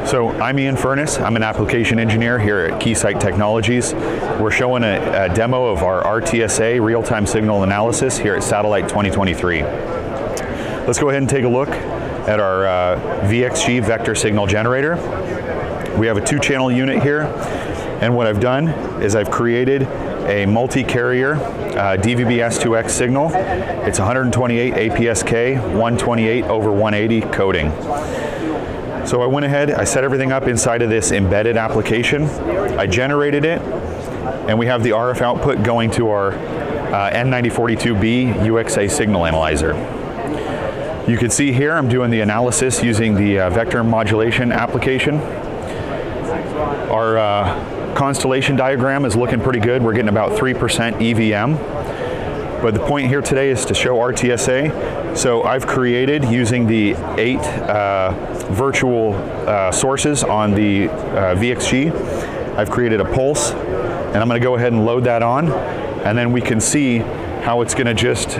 So I'm Ian Furness. I'm an application engineer here at Keysight Technologies. We're showing a demo of our RTSA, real-time signal analysis, here at Satellite 2023. Let's go ahead and take a look at our VXG vector signal generator. We have a 2-channel unit here, and what I've done is I've created a multi-carrier DVB-S2X signal. It's 128 APSK, 128 over 180 coding. So I went ahead, I set everything up inside of this embedded application. I generated it, and we have the RF output going to our N9042B UXA signal analyzer. You can see here I'm doing the analysis using the vector modulation application. Our constellation diagram is looking pretty good. We're getting about 3% EVM. But the point here today is to show RTSA. So I've created, using the 8 virtual sources on the VXG, I've created a pulse, and I'm going to go ahead and load that on, and then we can see how it's going to just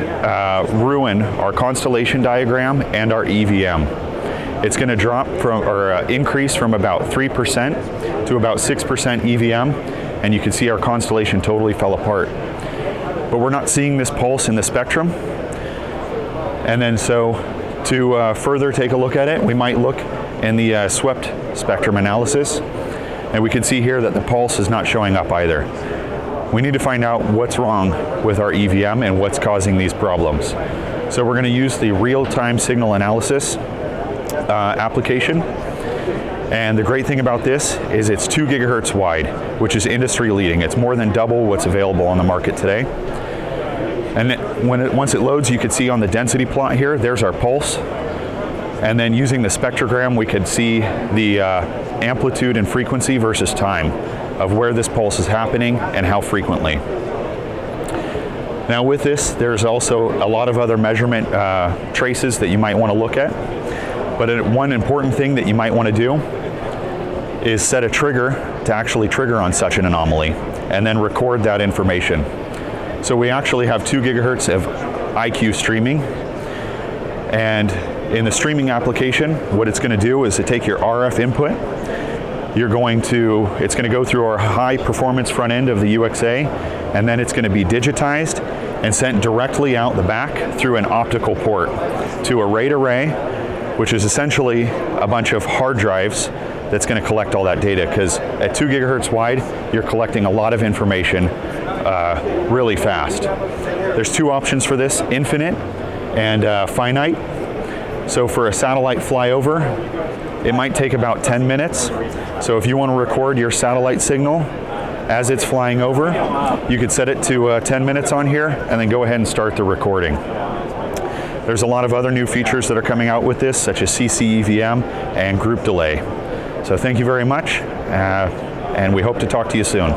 ruin our constellation diagram and our EVM. It's going to drop from, or increase from about 3% to about 6% EVM, and you can see our constellation totally fell apart. But we're not seeing this pulse in the spectrum. And then so to further take a look at it, we might look in the swept spectrum analysis, and we can see here that the pulse is not showing up either. We need to find out what's wrong with our EVM and what's causing these problems. So we're going to use the real-time signal analysis application. And the great thing about this is it's 2 gigahertz wide, which is industry leading. It's more than double what's available on the market today. And once it loads, you can see on the density plot here, there's our pulse. And then using the spectrogram, we could see the amplitude and frequency versus time of where this pulse is happening and how frequently. Now with this, there's also a lot of other measurement traces that you might want to look at. But one important thing that you might want to do is set a trigger to actually trigger on such an anomaly, and then record that information. So we actually have 2 gigahertz of IQ streaming, and in the streaming application, what it's going to do is to take your RF input. It's going to go through our high performance front end of the UXA, and then it's going to be digitized and sent directly out the back through an optical port to a RAID array, which is essentially a bunch of hard drives that's going to collect all that data, because at 2 gigahertz wide, you're collecting a lot of information really fast. There's 2 options for this, infinite and finite. So for a satellite flyover, it might take about 10 minutes. So if you want to record your satellite signal as it's flying over, you could set it to 10 minutes on here, and then go ahead and start the recording. There's a lot of other new features that are coming out with this, such as CC-EVM and group delay. So thank you very much, and we hope to talk to you soon.